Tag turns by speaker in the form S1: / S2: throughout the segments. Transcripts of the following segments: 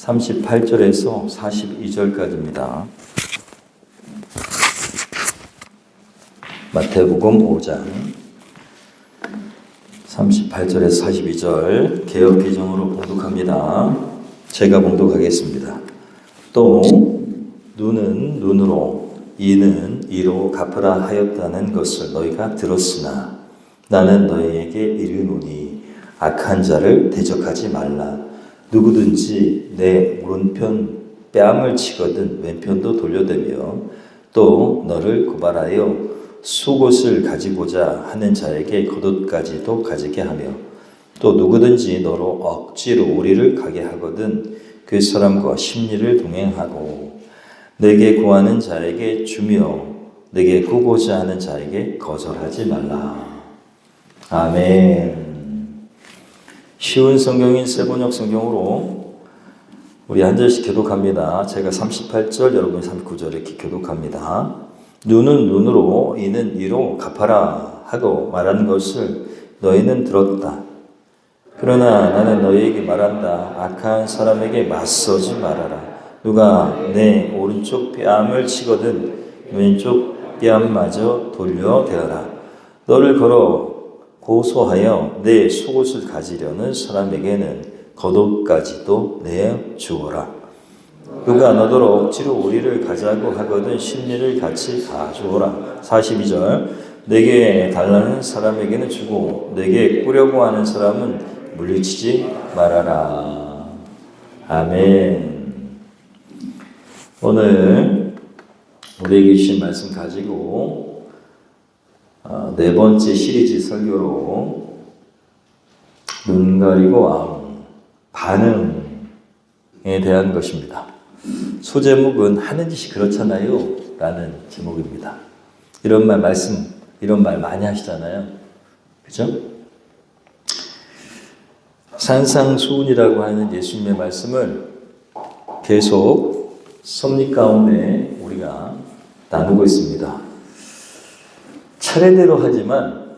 S1: 38절에서 42절까지입니다. 마태복음 5장 38절에서 42절 개역개정으로 봉독합니다. 제가 봉독하겠습니다. 또 눈은 눈으로 이는 이로 갚으라 하였다는 것을 너희가 들었으나 나는 너희에게 이르노니 악한 자를 대적하지 말라. 누구든지 내 오른편 뺨을 치거든 왼편도 돌려대며 또 너를 고발하여 속옷을 가지고자 하는 자에게 겉옷까지도 가지게 하며 또 누구든지 너로 억지로 우리를 가게 하거든 그 사람과 심리를 동행하고 내게 구하는 자에게 주며 내게 구고자 하는 자에게 거절하지 말라. 아멘. 쉬운 성경인 세번역 성경으로 우리 한 절씩 교독합니다. 제가 38절, 여러분이 39절 이렇게 교독합니다. 눈은 눈으로 이는 이로 갚아라 하고 말하는 것을 너희는 들었다. 그러나 나는 너희에게 말한다. 악한 사람에게 맞서지 말아라. 누가 내 오른쪽 뺨을 치거든 왼쪽 뺨마저 돌려대어라. 너를 걸어 고소하여 내 속옷을 가지려는 사람에게는 겉옷까지도 내주어라. 누가 너더러 억지로 우리를 가자고 하거든 심리를 같이 가주어라. 42절 내게 달라는 사람에게는 주고 내게 꾸려고 하는 사람은 물리치지 말아라. 아멘. 오늘 우리에게 주신 말씀 가지고 네 번째 시리즈 설교로 눈 가리고 아웅 반응에 대한 것입니다. 소제목은 하는 짓이 그렇잖아요 라는 제목입니다. 이런 말 많이 하시잖아요. 그죠? 산상수훈이라고 하는 예수님의 말씀을 계속 섭리 가운데 우리가 나누고 있습니다. 차례대로 하지만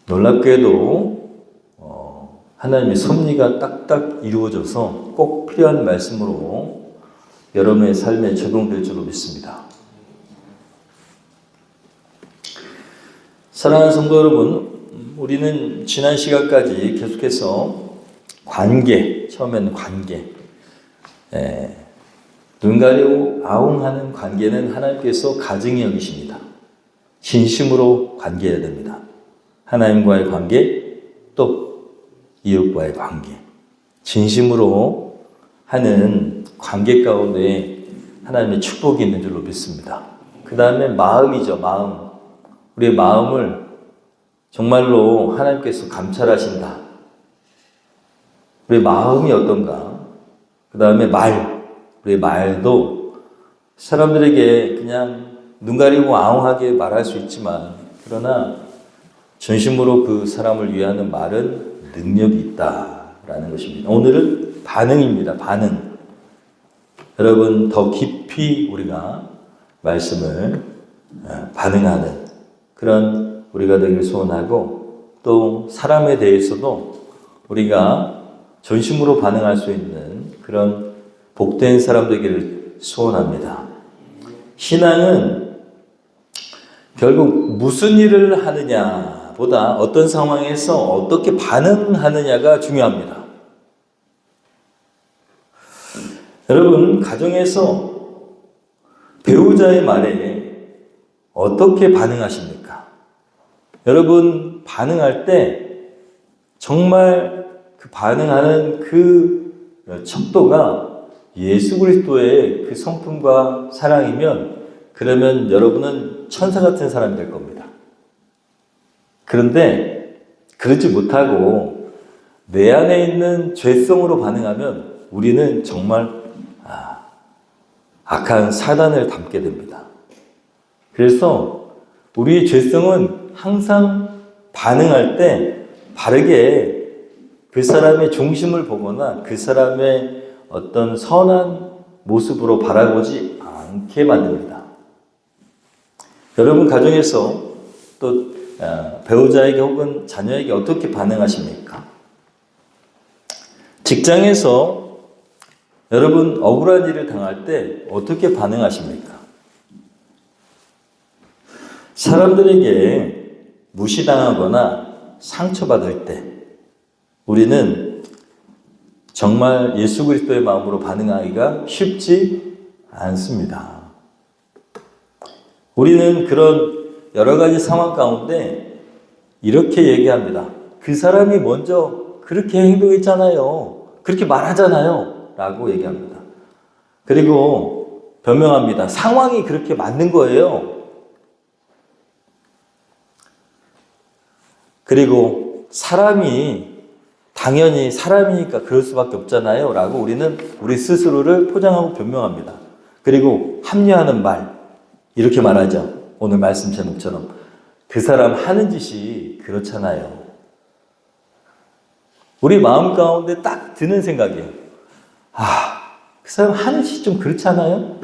S1: 놀랍게도 하나님의 섭리가 딱딱 이루어져서 꼭 필요한 말씀으로 여러분의 삶에 적용될 줄로 믿습니다. 사랑하는 성도 여러분, 우리는 지난 시간까지 계속해서 처음에는 관계, 눈 가리고 아웅하는 관계는 하나님께서 가증히 여기십니다. 진심으로 관계해야 됩니다. 하나님과의 관계, 또 이웃과의 관계. 진심으로 하는 관계 가운데 하나님의 축복이 있는 줄로 믿습니다. 그 다음에 마음이죠, 마음. 우리의 마음을 정말로 하나님께서 감찰하신다. 우리의 마음이 어떤가? 그 다음에 우리의 말도 사람들에게 그냥 눈 가리고 아웅하게 말할 수 있지만 그러나 전심으로 그 사람을 위하는 말은 능력이 있다라는 것입니다. 오늘은 반응입니다. 반응. 여러분 더 깊이 우리가 말씀을 반응하는 그런 우리가 되길 소원하고 또 사람에 대해서도 우리가 전심으로 반응할 수 있는 그런 복된 사람 되기를 소원합니다. 신앙은 결국 무슨 일을 하느냐 보다 어떤 상황에서 어떻게 반응하느냐가 중요합니다. 여러분 가정에서 배우자의 말에 어떻게 반응하십니까? 여러분 반응할 때 정말 그 반응하는 그 척도가 예수 그리스도의 그 성품과 사랑이면 그러면 여러분은 천사 같은 사람이 될 겁니다. 그런데 그러지 못하고 내 안에 있는 죄성으로 반응하면 우리는 정말 악한 사단을 닮게 됩니다. 그래서 우리의 죄성은 항상 반응할 때 바르게 그 사람의 중심을 보거나 그 사람의 어떤 선한 모습으로 바라보지 않게 만듭니다. 여러분 가정에서 또 배우자에게 혹은 자녀에게 어떻게 반응하십니까? 직장에서 여러분, 억울한 일을 당할 때 어떻게 반응하십니까? 사람들에게 무시당하거나 상처받을 때 우리는 정말 예수 그리스도의 마음으로 반응하기가 쉽지 않습니다. 우리는 그런 여러 가지 상황 가운데 이렇게 얘기합니다. 그 사람이 먼저 그렇게 행동했잖아요. 그렇게 말하잖아요. 라고 얘기합니다. 그리고 변명합니다. 상황이 그렇게 맞는 거예요. 그리고 당연히 사람이니까 그럴 수밖에 없잖아요. 라고 우리는 우리 스스로를 포장하고 변명합니다. 그리고 합리화하는 말, 이렇게 말하죠. 오늘 말씀 제목처럼. 그 사람 하는 짓이 그렇잖아요. 우리 마음 가운데 딱 드는 생각이에요. 그 사람 하는 짓이 좀 그렇지 않아요?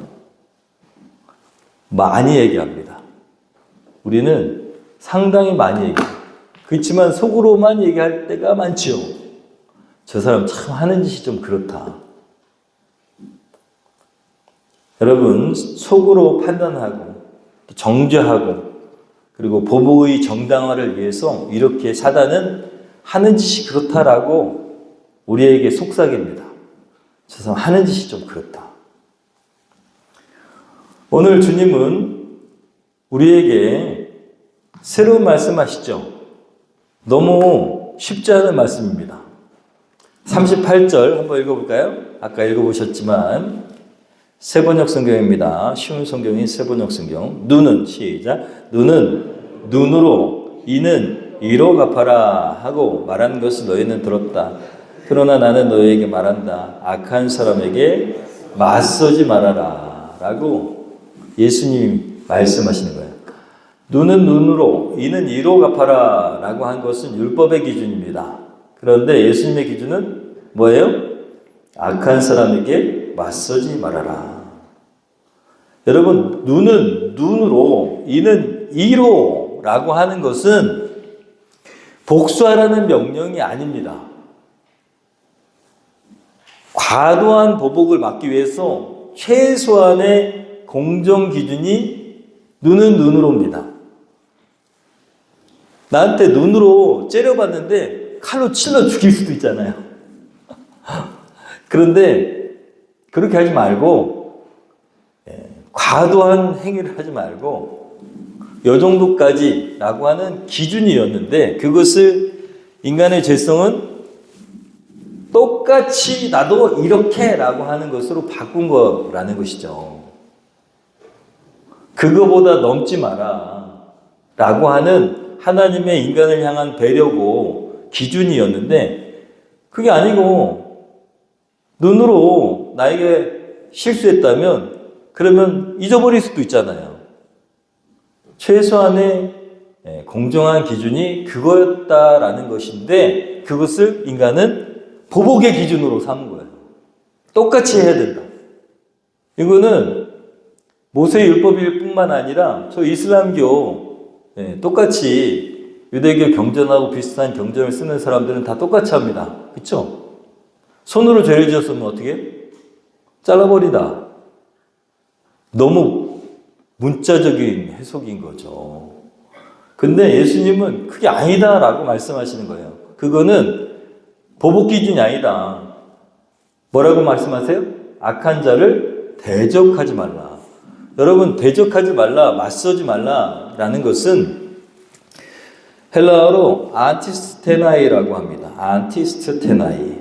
S1: 많이 얘기합니다. 우리는 상당히 많이 얘기해요. 그렇지만 속으로만 얘기할 때가 많지요. 저 사람 참 하는 짓이 좀 그렇다. 여러분, 속으로 판단하고 정죄하고 그리고 보복의 정당화를 위해서 이렇게 사단은 하는 짓이 그렇다라고 우리에게 속삭입니다. 저 사람 하는 짓이 좀 그렇다. 오늘 주님은 우리에게 새로운 말씀하시죠. 너무 쉽지 않은 말씀입니다. 38절 한번 읽어볼까요? 아까 읽어보셨지만 세번역 성경입니다. 쉬운 성경인 세번역 성경. 눈은 시작. 눈은 눈으로 이는 이로 갚아라 하고 말한 것을 너희는 들었다. 그러나 나는 너희에게 말한다. 악한 사람에게 맞서지 말아라 라고 예수님이 말씀하시는 거예요. 눈은 눈으로 이는 이로 갚아라 라고 한 것은 율법의 기준입니다. 그런데 예수님의 기준은 뭐예요? 악한 사람에게 맞서지 말아라. 여러분, 눈은 눈으로 이는 이로 라고 하는 것은 복수하라는 명령이 아닙니다. 과도한 보복을 막기 위해서 최소한의 공정 기준이 눈은 눈으로입니다. 나한테 눈으로 째려봤는데 칼로 찔러 죽일 수도 있잖아요. 그런데 그렇게 하지 말고 과도한 행위를 하지 말고 요 정도까지 라고 하는 기준이었는데 그것을 인간의 죄성은 똑같이 나도 이렇게 라고 하는 것으로 바꾼 거라는 것이죠. 그거보다 넘지 마라 라고 하는 하나님의 인간을 향한 배려고 기준이었는데 그게 아니고 눈으로 나에게 실수했다면 그러면 잊어버릴 수도 있잖아요. 최소한의 공정한 기준이 그거였다라는 것인데 그것을 인간은 보복의 기준으로 삼은 거예요. 똑같이 해야 된다. 이거는 모세의 율법일 뿐만 아니라 저 이슬람교 똑같이 유대교 경전하고 비슷한 경전을 쓰는 사람들은 다 똑같이 합니다. 그렇죠? 손으로 죄를 지었으면 어떻게? 잘라버리다. 너무 문자적인 해석인 거죠. 근데 예수님은 그게 아니다라고 말씀하시는 거예요. 그거는 보복 기준이 아니다. 뭐라고 말씀하세요? 악한 자를 대적하지 말라. 여러분, 대적하지 말라, 맞서지 말라라는 것은 헬라어로 안티스테나이라고 합니다. 안티스테나이.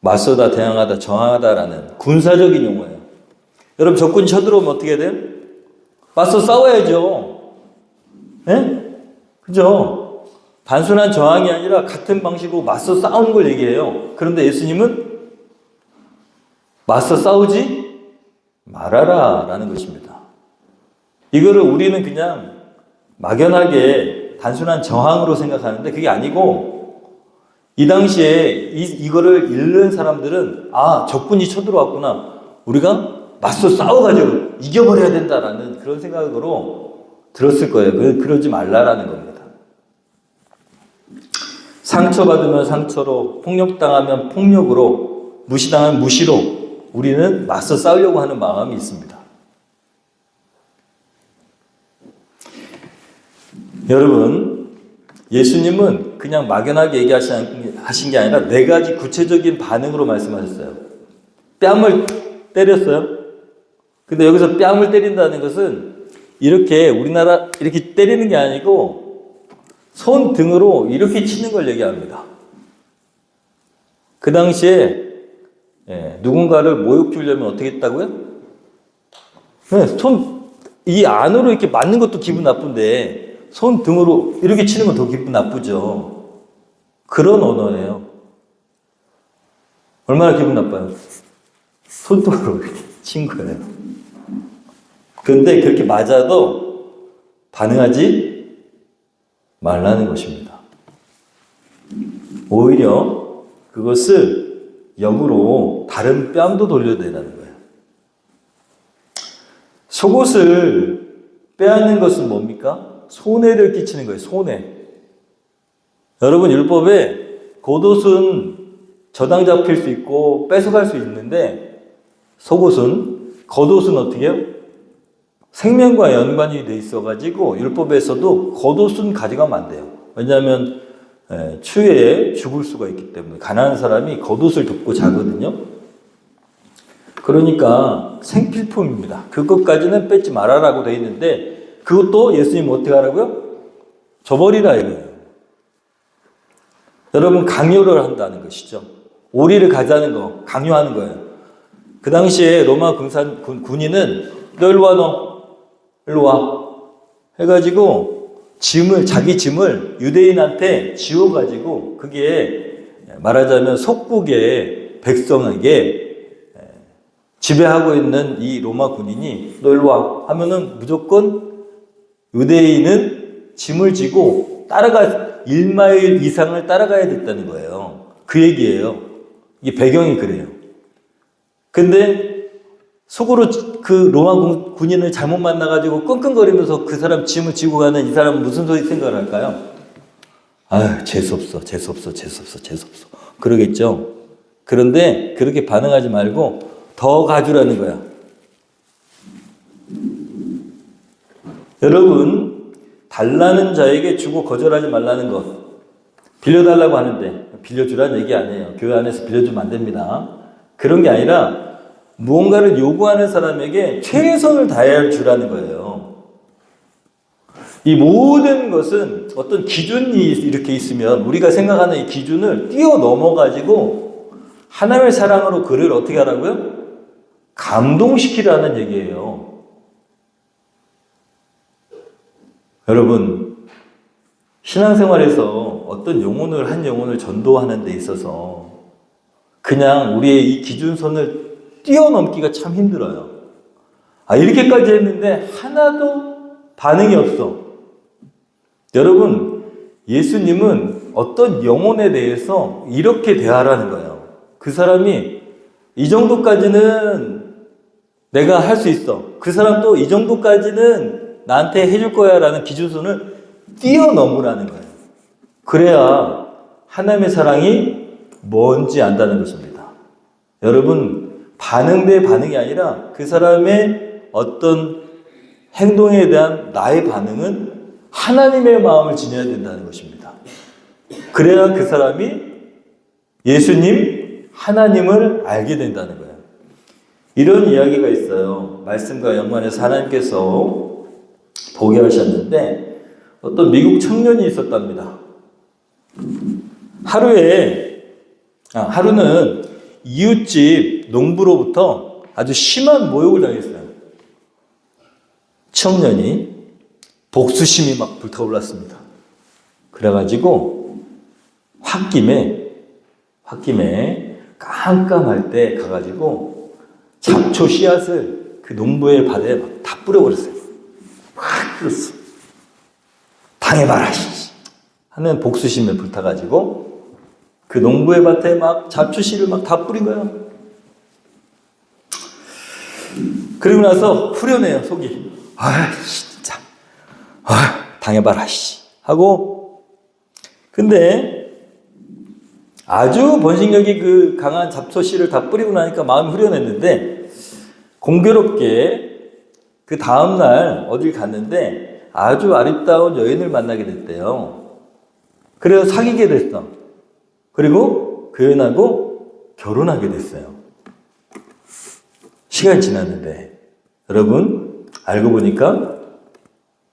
S1: 맞서다, 대항하다, 저항하다라는 군사적인 용어예요. 여러분, 적군이 쳐들어오면 어떻게 돼요? 맞서 싸워야죠. 예? 그죠? 단순한 저항이 아니라 같은 방식으로 맞서 싸우는 걸 얘기해요. 그런데 예수님은 맞서 싸우지 말아라 라는 것입니다. 이거를 우리는 그냥 막연하게 단순한 저항으로 생각하는데 그게 아니고 이 당시에 이거를 읽는 사람들은 적군이 쳐들어왔구나. 우리가 맞서 싸워가지고 이겨버려야 된다라는 그런 생각으로 들었을 거예요. 그러지 말라라는 겁니다. 상처받으면 상처로, 폭력당하면 폭력으로, 무시당하면 무시로 우리는 맞서 싸우려고 하는 마음이 있습니다. 여러분, 예수님은 그냥 막연하게 얘기하신 게 아니라 4가지 구체적인 반응으로 말씀하셨어요. 뺨을 때렸어요. 근데 여기서 뺨을 때린다는 것은 이렇게 우리나라 이렇게 때리는 게 아니고 손 등으로 이렇게 치는 걸 얘기합니다. 그 당시에 누군가를 모욕 주려면 어떻게 했다고요? 이 안으로 이렇게 맞는 것도 기분 나쁜데 손 등으로 이렇게 치는 건 더 기분 나쁘죠. 그런 언어예요. 얼마나 기분 나빠요? 손등으로 이렇게 친 거예요. 그런데 그렇게 맞아도 반응하지 말라는 것입니다. 오히려 그것을 역으로 다른 뺨도 돌려대라는 거예요. 속옷을 빼앗는 것은 뭡니까? 손해를 끼치는 거예요. 손해. 여러분, 율법에 겉옷은 저당 잡힐 수 있고 뺏어갈 수 있는데 겉옷은 어떻게 해요? 생명과 연관이 돼 있어가지고 율법에서도 겉옷은 가져가면 안 돼요. 왜냐하면 추위에 죽을 수가 있기 때문에 가난한 사람이 겉옷을 덮고 자거든요. 그러니까 생필품입니다. 그것까지는 뺏지 말아라고 돼 있는데 그것도 예수님 어떻게 하라고요? 줘버리라 이거예요. 여러분, 강요를 한다는 것이죠. 오리를 가자는 거, 강요하는 거예요. 그 당시에 로마 군인은 너 일로 와, 너 일로 와 해가지고 자기 짐을 유대인한테 지워가지고 그게 말하자면 속국의 백성에게 지배하고 있는 이 로마 군인이 너 일로 와 하면은 무조건 유대인은 짐을 지고 1마일 이상을 따라가야 됐다는 거예요. 그 얘기예요. 이게 배경이 그래요. 근데 속으로 그 로마 군인을 잘못 만나가지고 끙끙거리면서 그 사람 짐을 지고 가는 이 사람은 무슨 소리 생각을 할까요? 아유, 재수없어. 그러겠죠. 그런데 그렇게 반응하지 말고 더 가주라는 거야. 여러분, 달라는 자에게 주고 거절하지 말라는 것. 빌려달라고 하는데 빌려주라는 얘기 아니에요. 교회 안에서 빌려주면 안 됩니다. 그런 게 아니라 무언가를 요구하는 사람에게 최선을 다해 주라는 거예요. 이 모든 것은 어떤 기준이 이렇게 있으면 우리가 생각하는 이 기준을 뛰어넘어가지고 하나님의 사랑으로 그를 어떻게 하라고요? 감동시키라는 얘기예요. 여러분, 신앙생활에서 어떤 한 영혼을 전도하는 데 있어서 그냥 우리의 이 기준선을 뛰어넘기가 참 힘들어요. 이렇게까지 했는데 하나도 반응이 없어. 여러분, 예수님은 어떤 영혼에 대해서 이렇게 대하라는 거예요. 그 사람이 이 정도까지는 내가 할 수 있어. 그 사람도 이 정도까지는 나한테 해줄 거야 라는 기준선을 뛰어넘으라는 거예요. 그래야 하나님의 사랑이 뭔지 안다는 것입니다. 여러분, 반응 대 반응이 아니라 그 사람의 어떤 행동에 대한 나의 반응은 하나님의 마음을 지녀야 된다는 것입니다. 그래야 그 사람이 예수님, 하나님을 알게 된다는 거예요. 이런 이야기가 있어요. 말씀과 연관해서 하나님께서 보게 하셨는데 어떤 미국 청년이 있었답니다. 하루는 이웃집 농부로부터 아주 심한 모욕을 당했어요. 청년이 복수심이 막 불타올랐습니다. 그래가지고 홧김에 깜깜할 때 가가지고 잡초 씨앗을 그 농부의 밭에 막 다 뿌려버렸어요. 확 뿌렸어. 당해봐라 하는 복수심에 불타가지고 그 농부의 밭에 막 잡초 씨를 막 다 뿌린 거예요. 그리고 나서 후련해요, 속이. 진짜. 당해봐라 하고. 근데 아주 번식력이 그 강한 잡초 씨를 다 뿌리고 나니까 마음이 후련했는데 공교롭게 그 다음날 어딜 갔는데 아주 아름다운 여인을 만나게 됐대요. 그래서 사귀게 됐어. 그리고 그 여인하고 결혼하게 됐어요. 시간이 지났는데 여러분 알고 보니까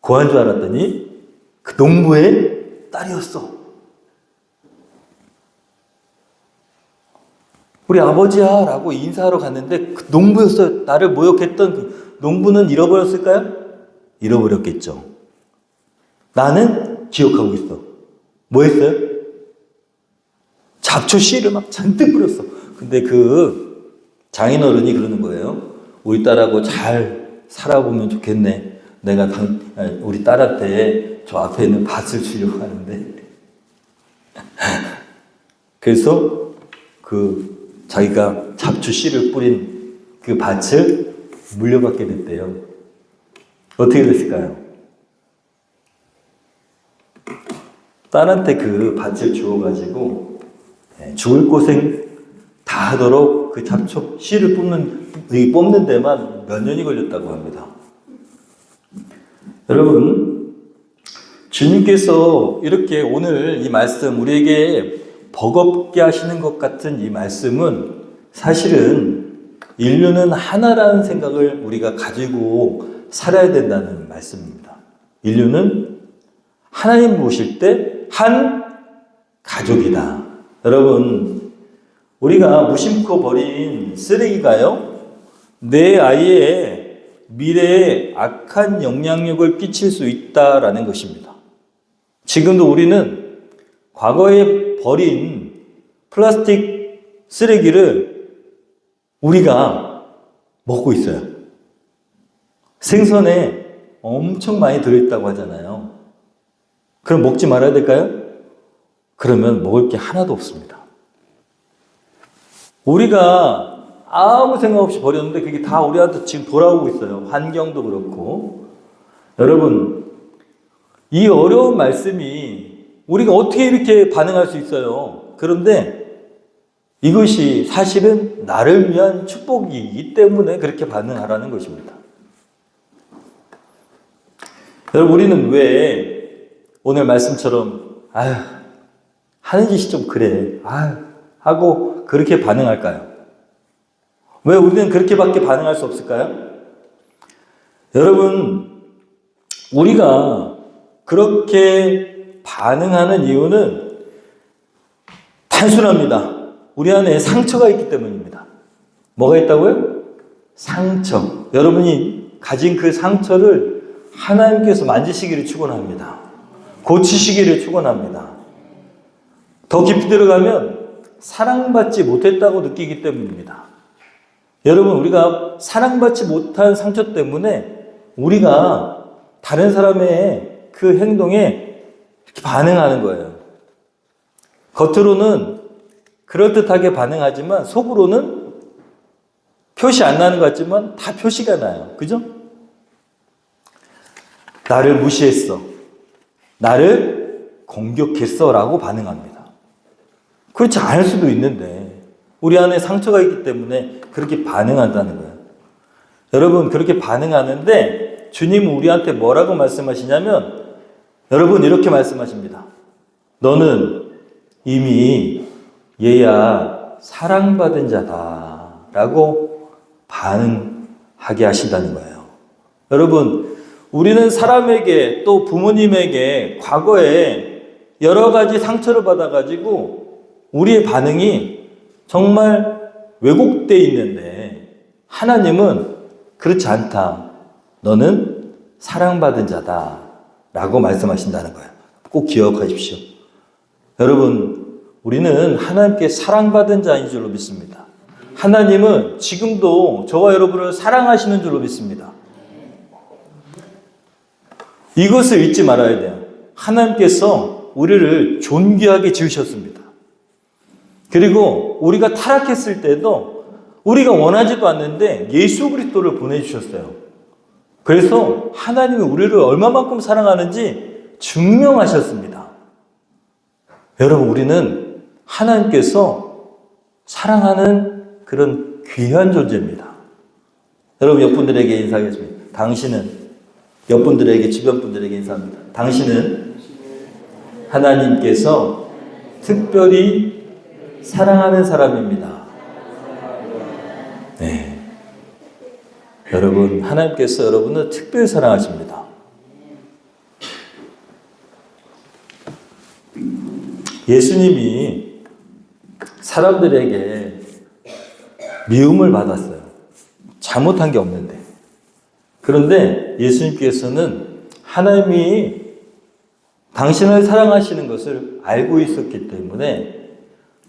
S1: 고아인 줄 알았더니 그 농부의 딸이었어. 우리 아버지야 라고 인사하러 갔는데 그 농부였어요. 나를 모욕했던 그 농부는 잃어버렸을까요? 잃어버렸겠죠. 나는 기억하고 있어. 뭐 했어요? 잡초 씨를 막 잔뜩 뿌렸어. 근데 그 장인어른이 그러는 거예요. 우리 딸하고 잘 살아보면 좋겠네. 내가 우리 딸한테 저 앞에 있는 밭을 주려고 하는데. 그래서 자기가 잡초 씨를 뿌린 그 밭을 물려받게 됐대요. 어떻게 됐을까요? 딸한테 그 밭을 주워가지고 죽을 고생 다 하도록 그 잡초 씨를 뽑는 데만 몇 년이 걸렸다고 합니다. 여러분, 주님께서 이렇게 오늘 이 말씀 우리에게 버겁게 하시는 것 같은 이 말씀은 사실은 인류는 하나라는 생각을 우리가 가지고 살아야 된다는 말씀입니다. 인류는 하나님 모실 때 한 가족이다. 여러분, 우리가 무심코 버린 쓰레기가요, 내 아이의 미래에 악한 영향력을 끼칠 수 있다라는 것입니다. 지금도 우리는 과거에 버린 플라스틱 쓰레기를 우리가 먹고 있어요. 생선에 엄청 많이 들어있다고 하잖아요. 그럼 먹지 말아야 될까요? 그러면 먹을 게 하나도 없습니다. 우리가 아무 생각 없이 버렸는데 그게 다 우리한테 지금 돌아오고 있어요. 환경도 그렇고. 여러분, 이 어려운 말씀이 우리가 어떻게 이렇게 반응할 수 있어요? 그런데 이것이 사실은 나를 위한 축복이기 때문에 그렇게 반응하라는 것입니다. 여러분, 우리는 왜 오늘 말씀처럼 하는 짓이 좀 그래 하고 그렇게 반응할까요? 왜 우리는 그렇게밖에 반응할 수 없을까요? 여러분, 우리가 그렇게 반응하는 이유는 단순합니다. 우리 안에 상처가 있기 때문입니다. 뭐가 있다고요? 상처. 여러분이 가진 그 상처를 하나님께서 만지시기를 축원합니다. 고치시기를 축원합니다. 더 깊이 들어가면 사랑받지 못했다고 느끼기 때문입니다. 여러분, 우리가 사랑받지 못한 상처 때문에 우리가 다른 사람의 그 행동에 이렇게 반응하는 거예요. 겉으로는 그럴듯하게 반응하지만 속으로는 표시 안 나는 것 같지만 다 표시가 나요. 그죠? 나를 무시했어. 나를 공격했어 라고 반응합니다. 그렇지 않을 수도 있는데 우리 안에 상처가 있기 때문에 그렇게 반응한다는 거예요. 여러분, 그렇게 반응하는데 주님은 우리한테 뭐라고 말씀하시냐면 여러분 이렇게 말씀하십니다. 너는 이미 얘야 사랑받은 자다 라고 반응하게 하신다는 거예요. 여러분, 우리는 사람에게 또 부모님에게 과거에 여러 가지 상처를 받아가지고 우리의 반응이 정말 왜곡되어 있는데 하나님은 그렇지 않다. 너는 사랑받은 자다 라고 말씀하신다는 거예요. 꼭 기억하십시오. 여러분, 우리는 하나님께 사랑받은 자인 줄로 믿습니다. 하나님은 지금도 저와 여러분을 사랑하시는 줄로 믿습니다. 이것을 잊지 말아야 돼요. 하나님께서 우리를 존귀하게 지으셨습니다. 그리고 우리가 타락했을 때도 우리가 원하지도 않는데 예수 그리스도를 보내주셨어요. 그래서 하나님이 우리를 얼마만큼 사랑하는지 증명하셨습니다. 여러분, 우리는 하나님께서 사랑하는 그런 귀한 존재입니다. 여러분, 옆분들에게 인사하겠습니다. 당신은, 옆분들에게, 주변 분들에게 인사합니다. 당신은 하나님께서 특별히 사랑하는 사람입니다. 네. 여러분, 하나님께서 여러분을 특별히 사랑하십니다. 예수님이 사람들에게 미움을 받았어요. 잘못한 게 없는데. 그런데 예수님께서는 하나님이 당신을 사랑하시는 것을 알고 있었기 때문에,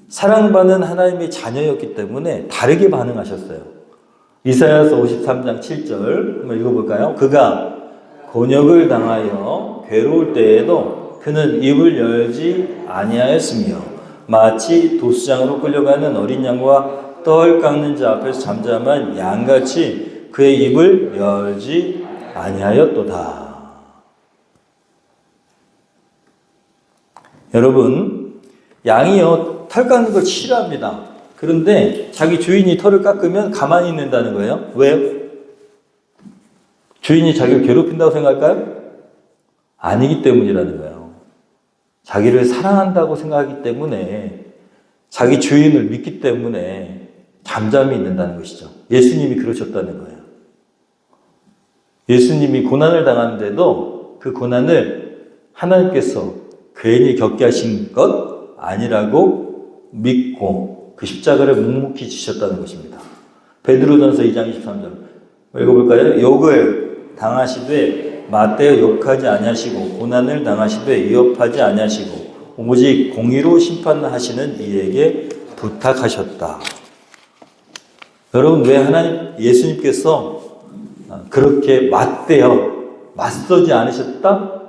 S1: 사랑받는 하나님의 자녀였기 때문에 다르게 반응하셨어요. 이사야서 53장 7절 한번 읽어볼까요? 그가 곤욕을 당하여 괴로울 때에도 그는 입을 열지 아니하였으며 마치 도수장으로 끌려가는 어린 양과 떡 깎는 자 앞에서 잠잠한 양같이 그의 입을 열지 아니하였도다. 여러분, 양이요 털 깎는 걸 싫어합니다. 그런데 자기 주인이 털을 깎으면 가만히 있는다는 거예요. 왜요? 주인이 자기를 괴롭힌다고 생각할까요? 아니기 때문이라는 거예요. 자기를 사랑한다고 생각하기 때문에, 자기 주인을 믿기 때문에 잠잠히 있는다는 것이죠. 예수님이 그러셨다는 거예요. 예수님이 고난을 당하는데도 그 고난을 하나님께서 괜히 겪게 하신 것 아니라고 믿고 그 십자가를 묵묵히 지셨다는 것입니다. 베드로전서 2장 23절 읽어볼까요? 욕을 당하시되 맞대어 욕하지 아니하시고 고난을 당하시되 위협하지 아니하시고 오직 공의로 심판하시는 이에게 부탁하셨다. 여러분, 왜 하나님 예수님께서 그렇게 맞서지 않으셨다?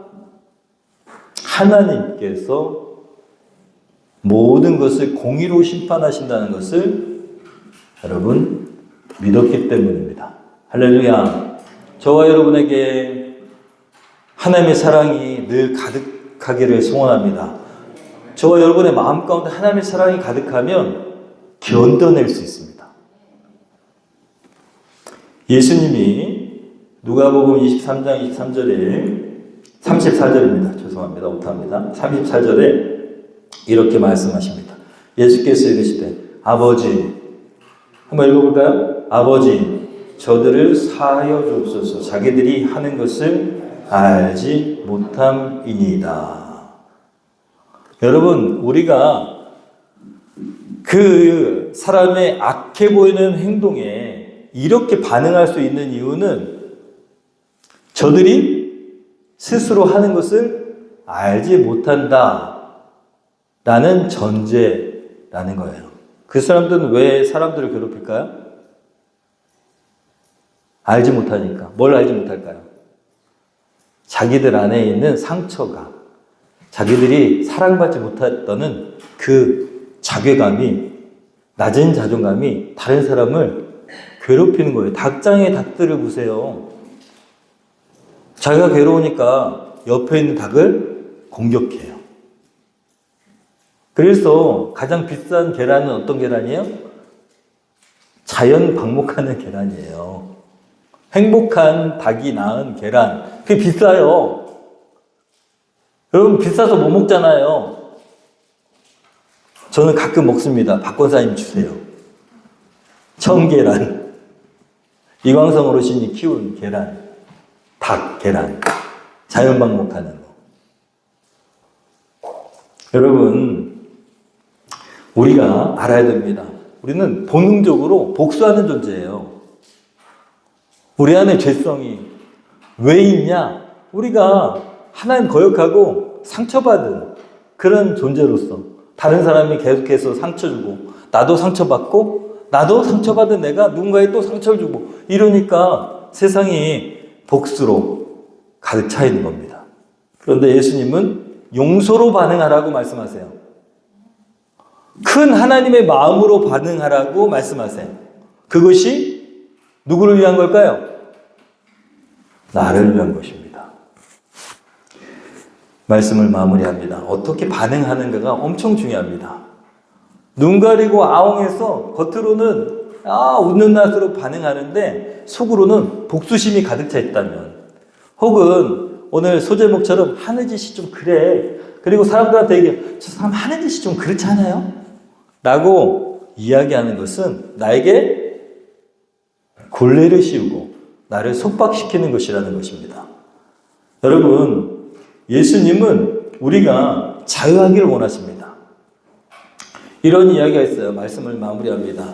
S1: 하나님께서 모든 것을 공의로 심판하신다는 것을 여러분 믿었기 때문입니다. 할렐루야. 저와 여러분에게 하나님의 사랑이 늘 가득하기를 소원합니다. 저와 여러분의 마음 가운데 하나님의 사랑이 가득하면 견뎌낼 수 있습니다. 예수님이 누가복음 23장 23절에 34절입니다. 죄송합니다. 오타합니다. 34절에 이렇게 말씀하십니다. 예수께서 이르시되 아버지, 한번 읽어볼까요? 아버지, 저들을 사하여 주옵소서. 자기들이 하는 것을 알지 못함이니이다. 여러분, 우리가 그 사람의 악해 보이는 행동에 이렇게 반응할 수 있는 이유는 저들이 스스로 하는 것을 알지 못한다 라는 전제라는 거예요. 그 사람들은 왜 사람들을 괴롭힐까요? 알지 못하니까. 뭘 알지 못할까요? 자기들 안에 있는 상처가, 자기들이 사랑받지 못했다는 그 자괴감이, 낮은 자존감이 다른 사람을 괴롭히는 거예요. 닭장의 닭들을 보세요. 자기가 괴로우니까 옆에 있는 닭을 공격해요. 그래서 가장 비싼 계란은 어떤 계란이에요? 자연 방목하는 계란이에요. 행복한 닭이 낳은 계란. 그게 비싸요. 여러분, 비싸서 못 먹잖아요. 저는 가끔 먹습니다. 박 권사님 주세요. 청계란. 이광성 어르신이 키운 계란. 닭, 계란. 자연 방목하는 거. 여러분, 우리가 알아야 됩니다. 우리는 본능적으로 복수하는 존재예요. 우리 안에 죄성이 왜 있냐? 우리가 하나님 거역하고 상처받은 그런 존재로서 다른 사람이 계속해서 상처 주고 나도 상처받고 나도 상처받은 내가 누군가에 또 상처를 주고 이러니까 세상이 복수로 가득 차 있는 겁니다. 그런데 예수님은 용서로 반응하라고 말씀하세요. 큰 하나님의 마음으로 반응하라고 말씀하세요. 그것이 누구를 위한 걸까요? 나를 위한 것입니다. 말씀을 마무리합니다. 어떻게 반응하는가가 엄청 중요합니다. 눈 가리고 아웅해서 겉으로는 웃는 낯으로 반응하는데 속으로는 복수심이 가득 차 있다면, 혹은 오늘 소제목처럼 하는 짓이 좀 그래, 그리고 사람들한테 얘기해, 저 사람 하는 짓이 좀 그렇지 않아요? 라고 이야기하는 것은 나에게 골레를 씌우고 나를 속박시키는 것이라는 것입니다. 여러분, 예수님은 우리가 자유하기를 원하십니다. 이런 이야기가 있어요. 말씀을 마무리합니다.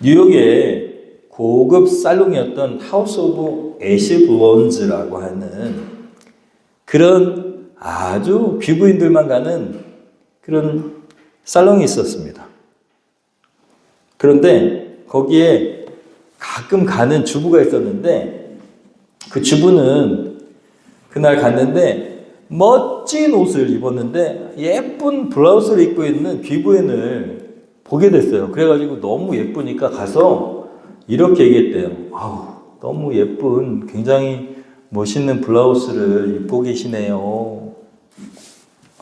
S1: 뉴욕의 고급 살롱이었던 하우스 오브 애시블론즈라고 하는 그런 아주 귀부인들만 가는 그런 살롱이 있었습니다. 그런데 거기에 가끔 가는 주부가 있었는데, 그 주부는 그날 갔는데 멋진 옷을 입었는데 예쁜 블라우스를 입고 있는 귀부인을 보게 됐어요. 그래가지고 너무 예쁘니까 가서 이렇게 얘기했대요. 아우, 너무 예쁜, 굉장히 멋있는 블라우스를 입고 계시네요.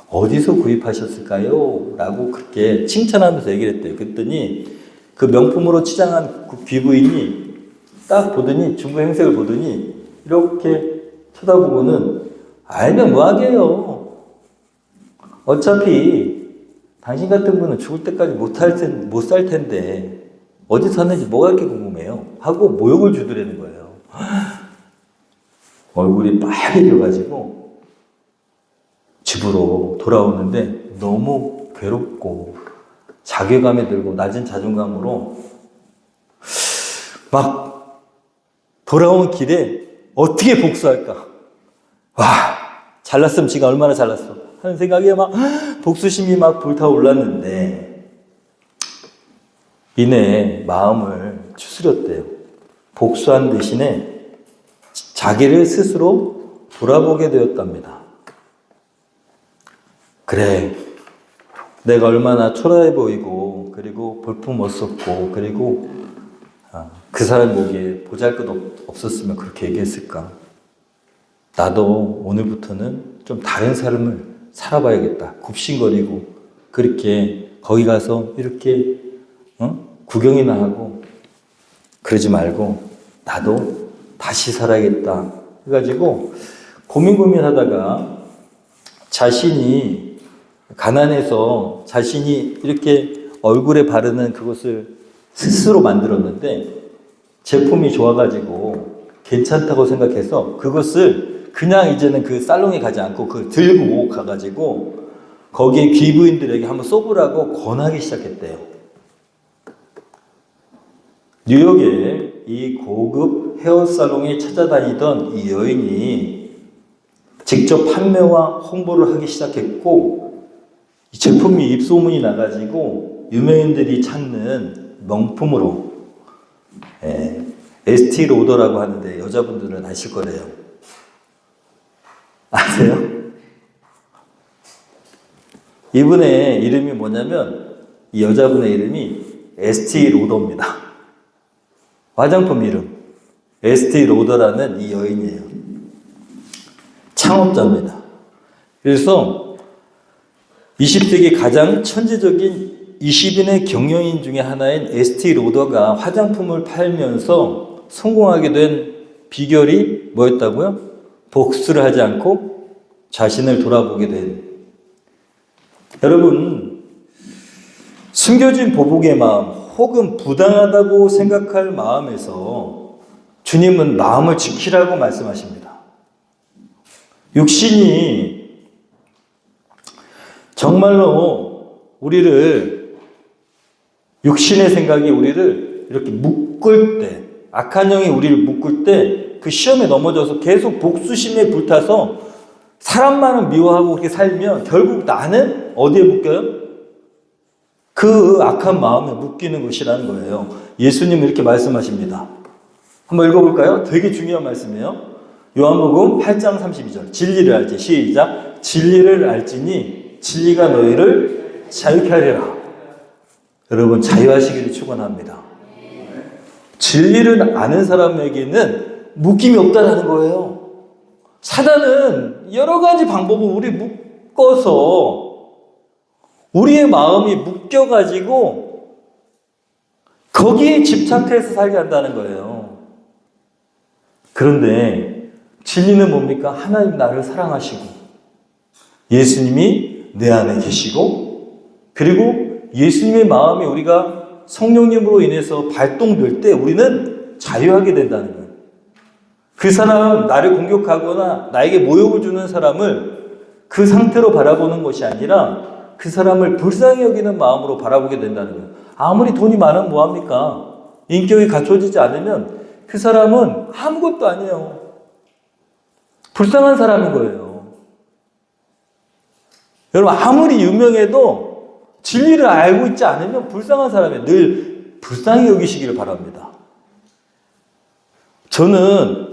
S1: 어디서 구입하셨을까요? 라고 그렇게 칭찬하면서 얘기를 했대요. 그랬더니 그 명품으로 치장한 그 귀부인이 딱 보더니, 중국 행색을 보더니 이렇게 쳐다보고는, 알면 뭐하게요. 어차피 당신 같은 분은 죽을 때까지 못 살 텐데 어디 샀는지 뭐가 이렇게 궁금해요. 하고 모욕을 주더라는 거예요. 얼굴이 빨개져가지고 집으로 돌아오는데 너무 괴롭고 자괴감이 들고 낮은 자존감으로 막 돌아온 길에 어떻게 복수할까? 와, 잘났으면 지가 얼마나 잘났어 하는 생각에 막 복수심이 막 불타올랐는데 이내 마음을 추스렸대요. 복수한 대신에 자기를 스스로 돌아보게 되었답니다. 그래, 내가 얼마나 초라해 보이고 그리고 볼품 없었고 그리고 그 사람 보기에 보잘것 없었으면 그렇게 얘기했을까? 나도 오늘부터는 좀 다른 삶을 살아봐야겠다. 굽신거리고 그렇게 거기 가서 이렇게 구경이나 하고 그러지 말고 나도 다시 살아야겠다 해가지고 고민하다가 자신이 가난해서 자신이 이렇게 얼굴에 바르는 그것을 스스로 만들었는데 제품이 좋아가지고 괜찮다고 생각해서 그것을 그냥 이제는 그 살롱에 가지 않고 그걸 들고 가가지고 거기에 귀부인들에게 한번 쏘보라고 권하기 시작했대요. 뉴욕에 이 고급 헤어살롱에 찾아다니던 이 여인이 직접 판매와 홍보를 하기 시작했고 이 제품이 입소문이 나가지고 유명인들이 찾는 명품으로 에스티 로더라고 하는데 여자분들은 아실 거래요. 아세요? 이분의 이름이 뭐냐면 이 여자분의 이름이 에스티 로더입니다. 화장품 이름 에스티 로더라는 이 여인이에요. 창업자입니다. 그래서 20세기 가장 천재적인 20인의 경영인 중에 하나인 에스티 로더가 화장품을 팔면서 성공하게 된 비결이 뭐였다고요? 복수를 하지 않고 자신을 돌아보게 된. 여러분, 숨겨진 보복의 마음 혹은 부당하다고 생각할 마음에서 주님은 마음을 지키라고 말씀하십니다. 육신이 정말로 육신의 생각이 우리를 이렇게 묶을 때, 악한 영이 우리를 묶을 때 그 시험에 넘어져서 계속 복수심에 불타서 사람만은 미워하고 그렇게 살면 결국 나는 어디에 묶여요? 그 악한 마음에 묶이는 것이라는 거예요. 예수님은 이렇게 말씀하십니다. 한번 읽어볼까요? 되게 중요한 말씀이에요. 요한복음 8장 32절. 진리를 알지. 시작. 진리를 알지니 진리가 너희를 자유케 하리라. 여러분, 자유하시기를 축원합니다. 진리를 아는 사람에게는 묶임이 없다는 거예요. 사단은 여러 가지 방법으로 우리 묶어서 우리의 마음이 묶여가지고 거기에 집착해서 살게 한다는 거예요. 그런데 진리는 뭡니까? 하나님 나를 사랑하시고 예수님이 내 안에 계시고 그리고 예수님의 마음이 우리가 성령님으로 인해서 발동될 때 우리는 자유하게 된다는 거예요. 그 사람 나를 공격하거나 나에게 모욕을 주는 사람을 그 상태로 바라보는 것이 아니라 그 사람을 불쌍히 여기는 마음으로 바라보게 된다는 거예요. 아무리 돈이 많으면 뭐합니까? 인격이 갖춰지지 않으면 그 사람은 아무것도 아니에요. 불쌍한 사람인 거예요. 여러분 아무리 유명해도 진리를 알고 있지 않으면 불쌍한 사람이에요. 늘 불쌍히 여기시기를 바랍니다. 저는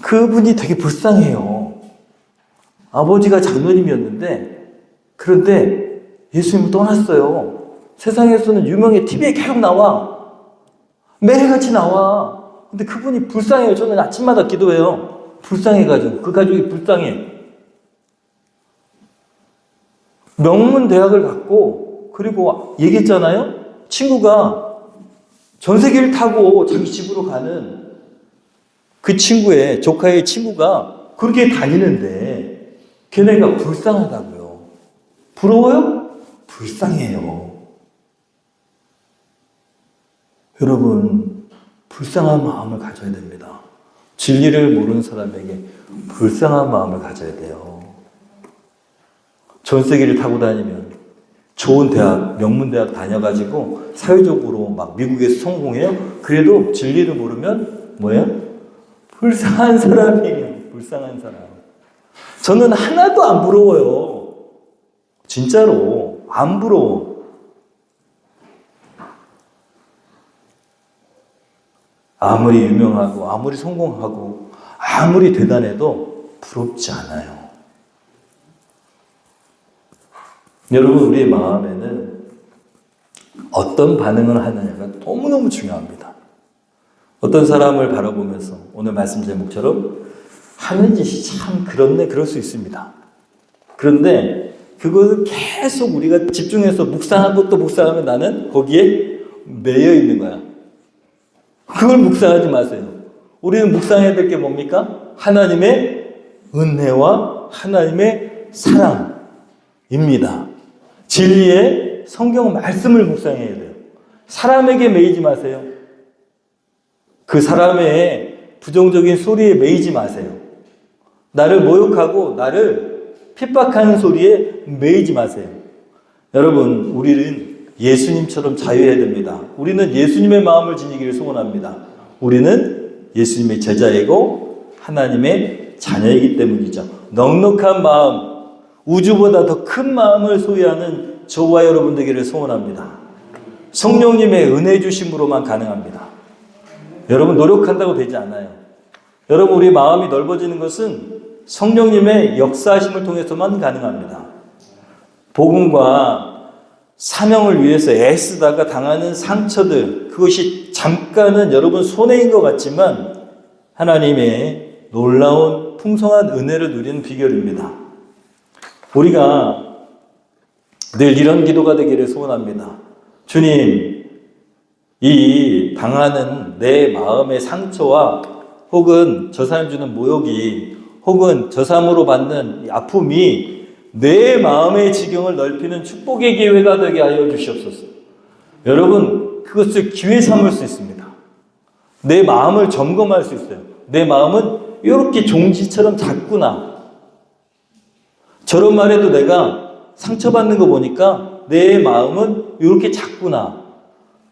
S1: 그분이 되게 불쌍해요. 아버지가 장로님이었는데 그런데 예수님을 떠났어요. 세상에서는 유명해. TV에 계속 나와. 매일같이 나와. 근데 그분이 불쌍해요. 저는 아침마다 기도해요. 불쌍해가지고. 그 가족이 불쌍해. 명문대학을 갔고 그리고 얘기했잖아요. 친구가 전세기를 타고 자기 집으로 가는 그 친구의 조카의 친구가 그렇게 다니는데 걔네가 불쌍하다고요. 부러워요? 불쌍해요. 여러분 불쌍한 마음을 가져야 됩니다. 진리를 모르는 사람에게 불쌍한 마음을 가져야 돼요. 전세기를 타고 다니면 좋은 대학, 명문대학 다녀가지고 사회적으로 막 미국에서 성공해요? 그래도 진리를 모르면 뭐예요? 불쌍한 사람이에요. 불쌍한 사람. 저는 하나도 안 부러워요. 진짜로 안 부러워. 아무리 유명하고 아무리 성공하고 아무리 대단해도 부럽지 않아요. 여러분 우리의 마음에는 어떤 반응을 하느냐가 너무너무 중요합니다. 어떤 사람을 바라보면서 오늘 말씀 제목처럼 하는 짓이 참 그렇네 그럴 수 있습니다. 그런데 그것을 계속 우리가 집중해서 묵상하고 또 묵상하면 나는 거기에 매여 있는 거야. 그걸 묵상하지 마세요. 우리는 묵상해야 될 게 뭡니까? 하나님의 은혜와 하나님의 사랑입니다. 진리의 성경 말씀을 묵상해야 돼요. 사람에게 매이지 마세요. 그 사람의 부정적인 소리에 매이지 마세요. 나를 모욕하고 나를 핍박하는 소리에 매이지 마세요. 여러분 우리는 예수님처럼 자유해야 됩니다. 우리는 예수님의 마음을 지니기를 소원합니다. 우리는 예수님의 제자이고 하나님의 자녀이기 때문이죠. 넉넉한 마음, 우주보다 더 큰 마음을 소유하는 저와 여러분 되기를 소원합니다. 성령님의 은혜 주심으로만 가능합니다. 여러분 노력한다고 되지 않아요. 여러분 우리 마음이 넓어지는 것은 성령님의 역사하심을 통해서만 가능합니다. 복음과 사명을 위해서 애쓰다가 당하는 상처들, 그것이 잠깐은 여러분 손해인 것 같지만 하나님의 놀라운 풍성한 은혜를 누리는 비결입니다. 우리가 늘 이런 기도가 되기를 소원합니다. 주님, 이 당하는 내 마음의 상처와 혹은 저 사람 주는 모욕이 혹은 저 사람으로 받는 아픔이 내 마음의 지경을 넓히는 축복의 기회가 되게 하여 주시옵소서. 여러분 그것을 기회 삼을 수 있습니다. 내 마음을 점검할 수 있어요. 내 마음은 이렇게 종지처럼 작구나. 저런 말에도 내가 상처받는 거 보니까 내 마음은 이렇게 작구나.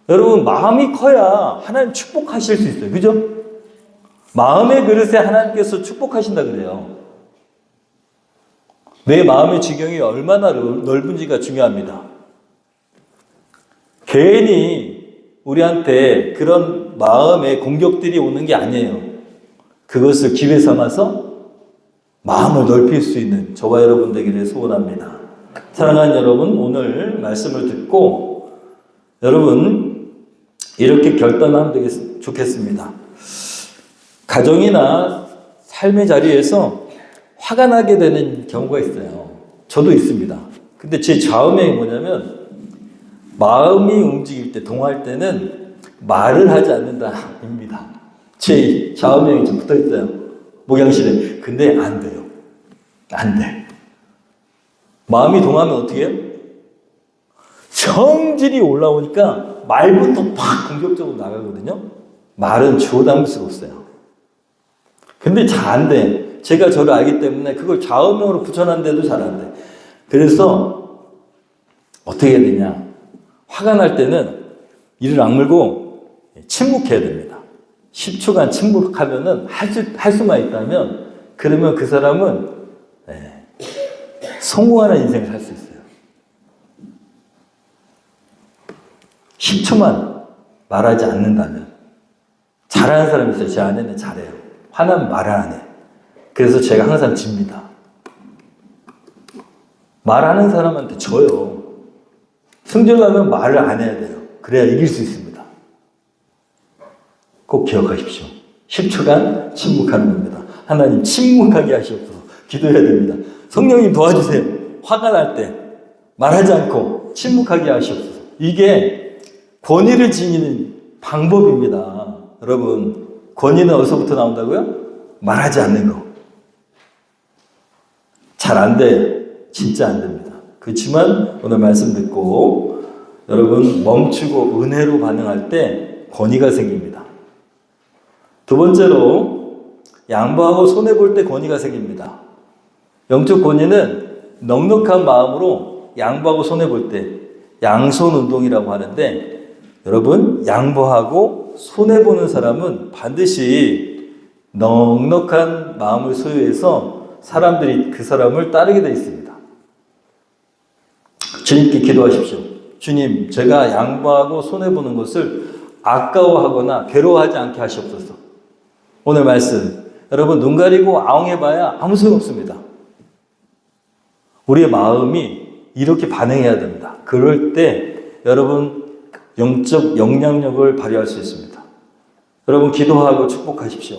S1: 여러분 마음이 커야 하나님 축복하실 수 있어요. 그죠? 마음의 그릇에 하나님께서 축복하신다 그래요. 내 마음의 지경이 얼마나 넓은지가 중요합니다. 괜히 우리한테 그런 마음의 공격들이 오는 게 아니에요. 그것을 기회 삼아서 마음을 넓힐 수 있는 저와 여러분 되기를 소원합니다. 사랑하는 여러분, 오늘 말씀을 듣고 여러분 이렇게 결단하면 좋겠습니다. 가정이나 삶의 자리에서 화가 나게 되는 경우가 있어요. 저도 있습니다. 근데 제 좌우명이 뭐냐면 마음이 움직일 때, 동할 때는 말을 하지 않는다입니다. 제 좌우명이 좀 붙어 있어요. 목양실에. 근데 안 돼요. 안 돼. 마음이 동하면 어떻게 해요? 성질이 올라오니까 말부터 팍 공격적으로 나가거든요. 말은 주워 담을 수가 없어요. 근데 잘 안 돼. 제가 저를 알기 때문에 그걸 좌우명으로 붙여놨는데도 잘 안 돼. 그래서 어떻게 해야 되냐. 화가 날 때는 이를 악물고 침묵해야 됩니다. 10초간 침묵하면은 할 수만 있다면 그러면 그 사람은 성공하는 인생을 살 수 있어요. 10초만 말하지 않는다면. 잘하는 사람이 있어요. 제 아내는 잘해요. 화나면 말을 안 해. 그래서 제가 항상 집니다. 말하는 사람한테 져요. 승질나면 말을 안 해야 돼요. 그래야 이길 수 있습니다. 꼭 기억하십시오. 10초간 침묵하는 겁니다. 하나님 침묵하게 하시옵소서. 기도해야 됩니다. 성령님 도와주세요. 화가 날 때 말하지 않고 침묵하게 하시옵소서. 이게 권위를 지니는 방법입니다. 여러분, 권위는 어디서부터 나온다고요? 말하지 않는 거. 잘 안 돼요. 진짜 안 됩니다. 그렇지만 오늘 말씀 듣고 여러분 멈추고 은혜로 반응할 때 권위가 생깁니다. 두 번째로 양보하고 손해볼 때 권위가 생깁니다. 영적 권위는 넉넉한 마음으로 양보하고 손해볼 때 양손 운동이라고 하는데 여러분 양보하고 손해보는 사람은 반드시 넉넉한 마음을 소유해서 사람들이 그 사람을 따르게 되어 있습니다. 주님께 기도하십시오. 주님, 제가 양보하고 손해보는 것을 아까워하거나 괴로워하지 않게 하시옵소서. 오늘 말씀, 여러분 눈 가리고 아웅해봐야 아무 소용없습니다. 우리의 마음이 이렇게 반응해야 됩니다. 그럴 때 여러분 영적 영향력을 발휘할 수 있습니다. 여러분 기도하고 축복하십시오.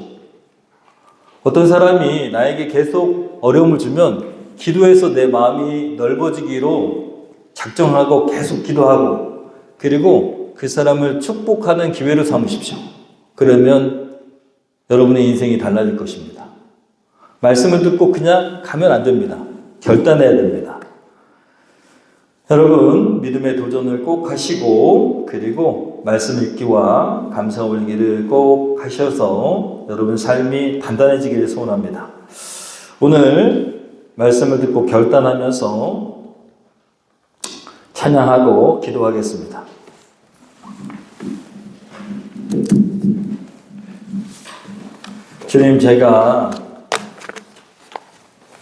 S1: 어떤 사람이 나에게 계속 어려움을 주면 기도해서 내 마음이 넓어지기로 작정하고 계속 기도하고 그리고 그 사람을 축복하는 기회로 삼으십시오. 그러면 여러분의 인생이 달라질 것입니다. 말씀을 듣고 그냥 가면 안 됩니다. 결단해야 됩니다. 여러분 믿음의 도전을 꼭 하시고 그리고 말씀 읽기와 감사 올리기를 꼭 하셔서 여러분 삶이 단단해지기를 소원합니다. 오늘 말씀을 듣고 결단하면서 찬양하고 기도하겠습니다. 주님, 제가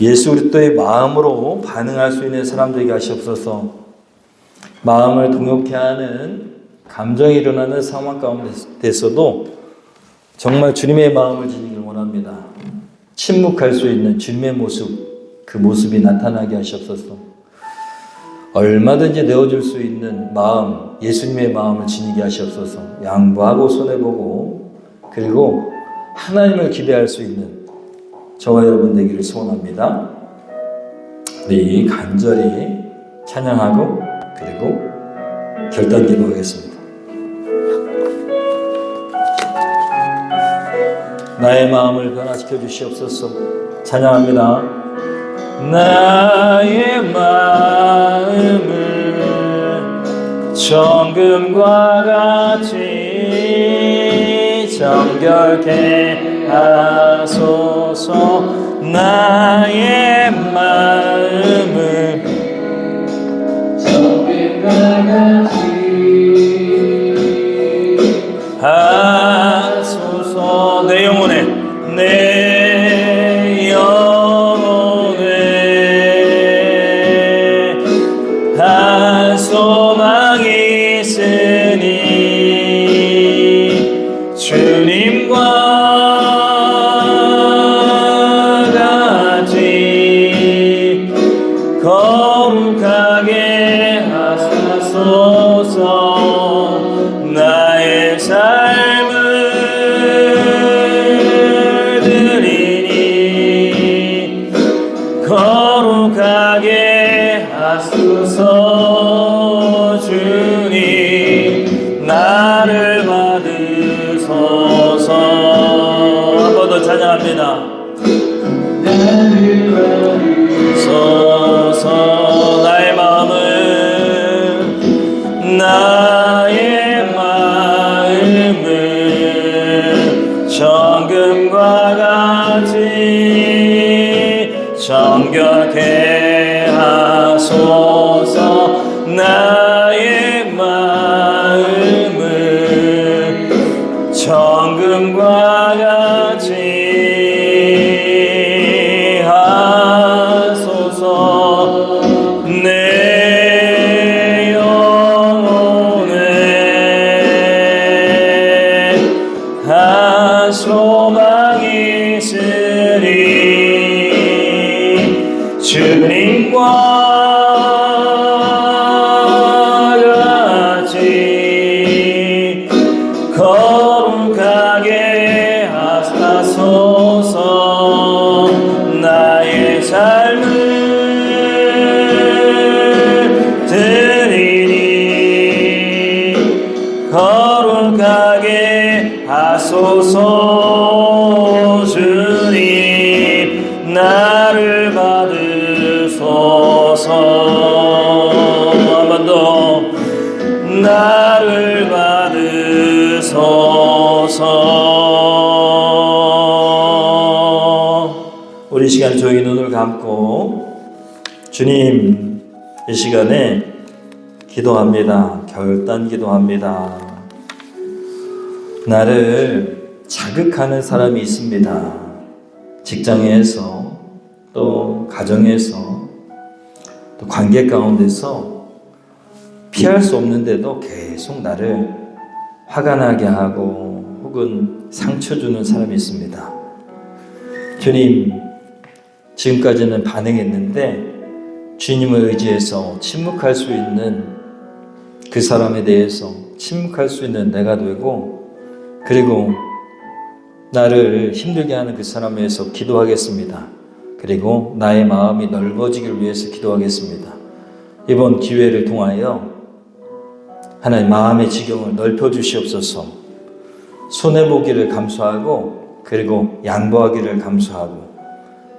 S1: 예수 그리스도의 마음으로 반응할 수 있는 사람들에게 하시옵소서. 마음을 동요케 하는 감정이 일어나는 상황 가운데서도 정말 주님의 마음을 지니길 원합니다. 침묵할 수 있는 주님의 모습, 그 모습이 나타나게 하시옵소서. 얼마든지 내어줄 수 있는 마음, 예수님의 마음을 지니게 하시옵소서. 양보하고 손해보고 그리고 하나님을 기대할 수 있는 저와 여러분 되기를 소원합니다. 우리 간절히 찬양하고 그리고 결단 기도하겠습니다. 나의 마음을 변화시켜 주시옵소서. 찬양합니다. 나의 마음을 정금과 같이 정결케 하소서. 나의 마음을 정금과 같이 하소서. 내 영혼에 내 영혼에 한 소망이 있으니 주님과 같이 거룩하게 하소서. 나의 삶을 드리니 기도합니다. 서서 나의 마음을 정금과 같이 정결케 하소서. 나의 마음을 정금과 같이 하소서. 내 영혼에 한 소망이 있으리 주님과 같이 거룩하게 하소서. 나의 삶을 드리니 거룩하게 하소서. 주님 나를 받으소서. 한 번 더 나를 받으소서. 우리 시간 조용히 눈을 감고 주님 이 시간에 기도합니다. 결단 기도합니다. 나를 자극하는 사람이 있습니다. 직장에서 또 가정에서 또 관계 가운데서 피할 수 없는데도 계속 나를 화가 나게 하고 혹은 상처 주는 사람이 있습니다. 주님, 지금까지는 반응했는데 주님을 의지해서 침묵할 수 있는 그 사람에 대해서 침묵할 수 있는 내가 되고, 그리고 나를 힘들게 하는 그 사람에 대해서 기도하겠습니다. 그리고 나의 마음이 넓어지길 위해서 기도하겠습니다. 이번 기회를 통하여 하나님 마음의 지경을 넓혀 주시옵소서. 손해보기를 감수하고 그리고 양보하기를 감수하고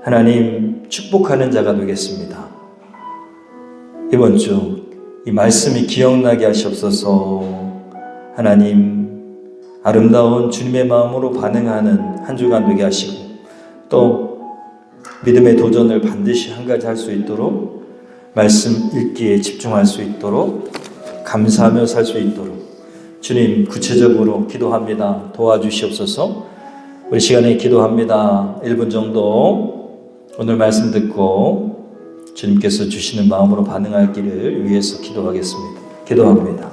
S1: 하나님 축복하는 자가 되겠습니다. 이번 주 이 말씀이 기억나게 하시옵소서. 하나님 아름다운 주님의 마음으로 반응하는 한 주간 되게 하시고, 또 믿음의 도전을 반드시 한 가지 할 수 있도록, 말씀 읽기에 집중할 수 있도록, 감사하며 살 수 있도록 주님 구체적으로 기도합니다. 도와주시옵소서. 우리 시간에 기도합니다. 1분 정도 오늘 말씀 듣고 주님께서 주시는 마음으로 반응할 길을 위해서 기도하겠습니다. 기도합니다.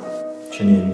S1: 주님,